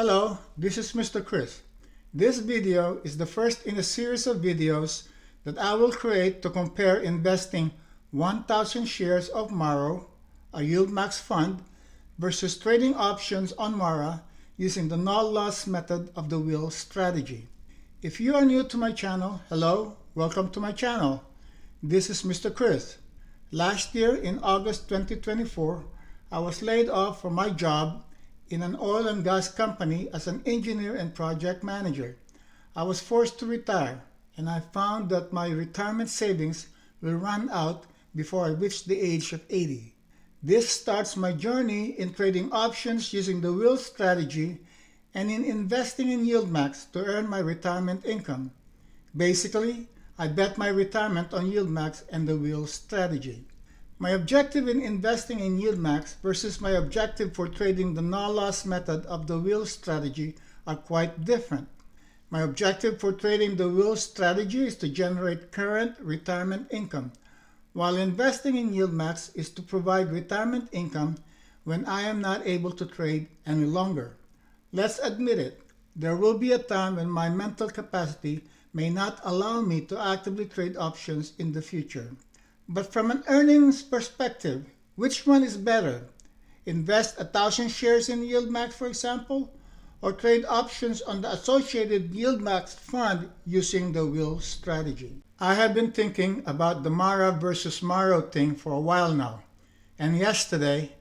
Hello, this is MrChris. This video is the first in a series of videos that I will create to compare investing 1,000 shares of MARO, a yieldmax fund, versus trading options on MARO using the no-loss method of the wheel strategy. If you are new to my channel, hello, welcome to my channel. This is MrChris. Last year in August 2024, I was laid off from my job in an oil and gas company as an engineer and project manager. I was forced to retire, and I found that my retirement savings will run out before I reach the age of 80. This starts my journey in trading options using the wheel strategy and in investing in yieldmax to earn my retirement income. Basically, I bet my retirement on yieldmax and the wheel strategy. My objective in investing in yieldmax versus my objective for trading the no-loss method of the wheel strategy are quite different. My objective for trading the wheel strategy is to generate current retirement income, while investing in yieldmax is to provide retirement income when I am not able to trade any longer. Let's admit it, there will be a time when my mental capacity may not allow me to actively trade options in the future. But from an earnings perspective, which one is better? Invest 1,000 shares in yieldmax, for example, or trade options on the associated yieldmax fund using the wheel strategy? I have been thinking about the MARO versus MARO thing for a while now, and yesterday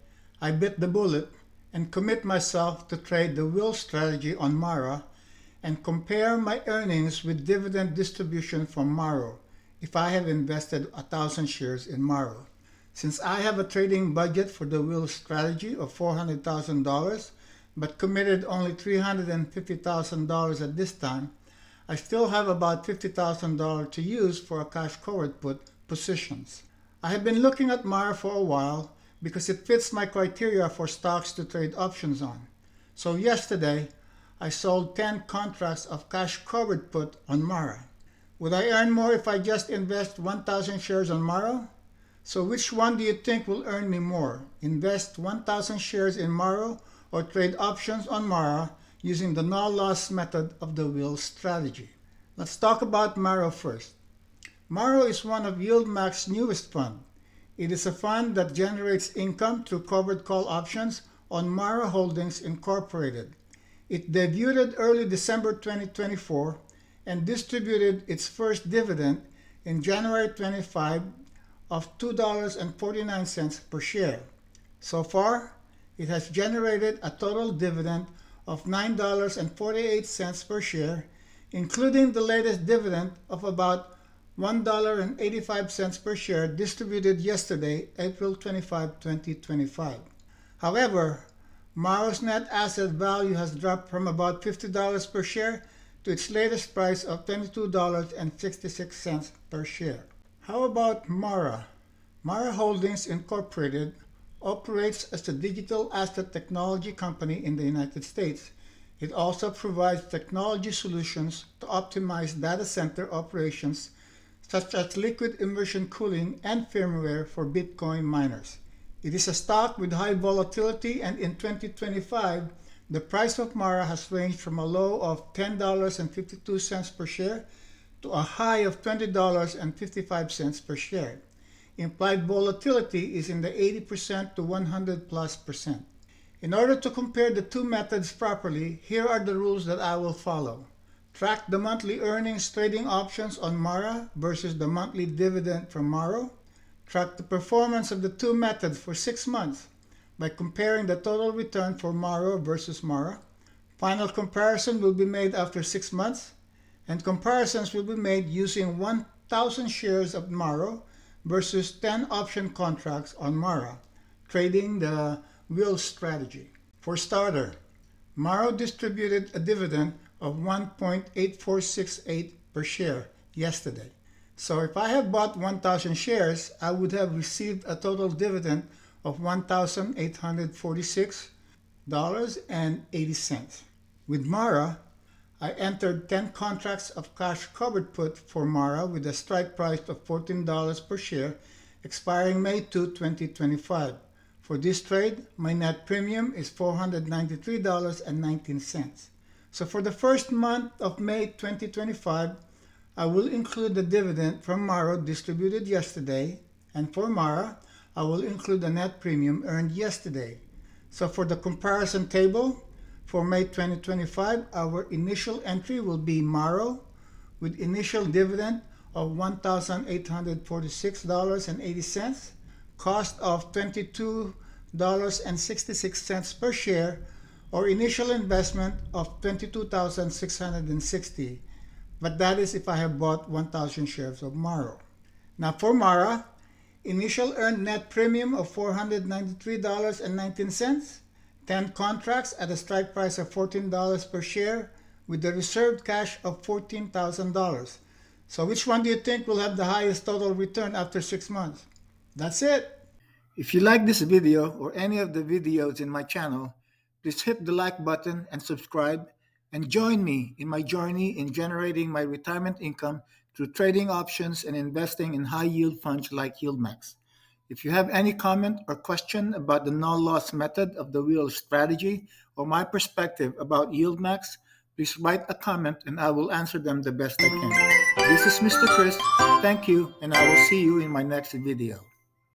I bit the bullet and commit myself to trade the wheel strategy on MARO and compare my earnings with dividend distribution from MARO if I have invested 1,000 shares in MARO. Since I have a trading budget for the wheel strategy of $400,000 but committed only $350,000 at this time, I still have about $50,000 to use for a cash forward put positions. I have been looking at MARO for a while because it fits my criteria for stocks to trade options on. So yesterday, I sold 10 contracts of cash forward put on MARO. Would I earn more if I just invest 1,000 shares on MARO? So which one do you think will earn me more? Invest 1,000 shares in MARO or trade options on MARO using the no-loss method of the wheel strategy? Let's talk about MARO first. MARO is one of yieldmax's newest funds. It is a fund that generates income through covered call options on MARO Holdings Incorporated. It debuted early December 2024 and distributed its first dividend in January 25 of $2.49 per share. So far, it has generated a total dividend of $9.48 per share, including the latest dividend of about $1.85 per share distributed yesterday, April 25, 2025. However, MARO's net asset value has dropped from about $50 per share to its latest price of $22.66 per share. How about MARO? MARO Holdings Incorporated operates as a digital asset technology company in the United States. It also provides technology solutions to optimize data center operations such as liquid immersion cooling and firmware for Bitcoin miners. It is a stock with high volatility, and in 2025, the price of MARO has ranged from a low of $10.52 per share to a high of $20.55 per share. Implied volatility is in the 80% to 100+%. In order to compare the two methods properly, here are the rules that I will follow. Track the monthly earnings trading options on MARO versus the monthly dividend from MARO. Track the performance of the two methods for 6 months by comparing the total return for MARO versus MARO. Final comparison will be made after 6 months, and comparisons will be made using 1,000 shares of MARO versus 10 option contracts on MARO, trading the wheel strategy. For starter, MARO distributed a dividend of 1.8468 per share yesterday. So if I have bought 1,000 shares, I would have received a total dividend of $1,846.80. With MARO, I entered 10 contracts of cash covered put for MARO with a strike price of $14 per share, expiring May 2, 2025, For this trade, my net premium is $493.19. So for the first month of May 2025, I will include the dividend from MARO distributed yesterday, and for MARA, I will include the net premium earned yesterday. So for the comparison table, for May 2025, our initial entry will be MARO with initial dividend of $1,846.80, cost of $22.66 per share, or initial investment of $22,660. But that is if I have bought 1,000 shares of MARO. Now for MARA, initial earned net premium of $493.19, 10 contracts at a strike price of $14 per share with the reserved cash of $14,000. So which one do you think will have the highest total return after 6 months? That's it. If you like this video or any of the videos in my channel, please hit the like button and subscribe, and join me in my journey in generating my retirement income through trading options and investing in high-yield funds like yieldmax. If you have any comment or question about the no-loss method of the wheel strategy or my perspective about yieldmax, please write a comment and I will answer them the best I can. This is Mr. Chris. Thank you, and I will see you in my next video.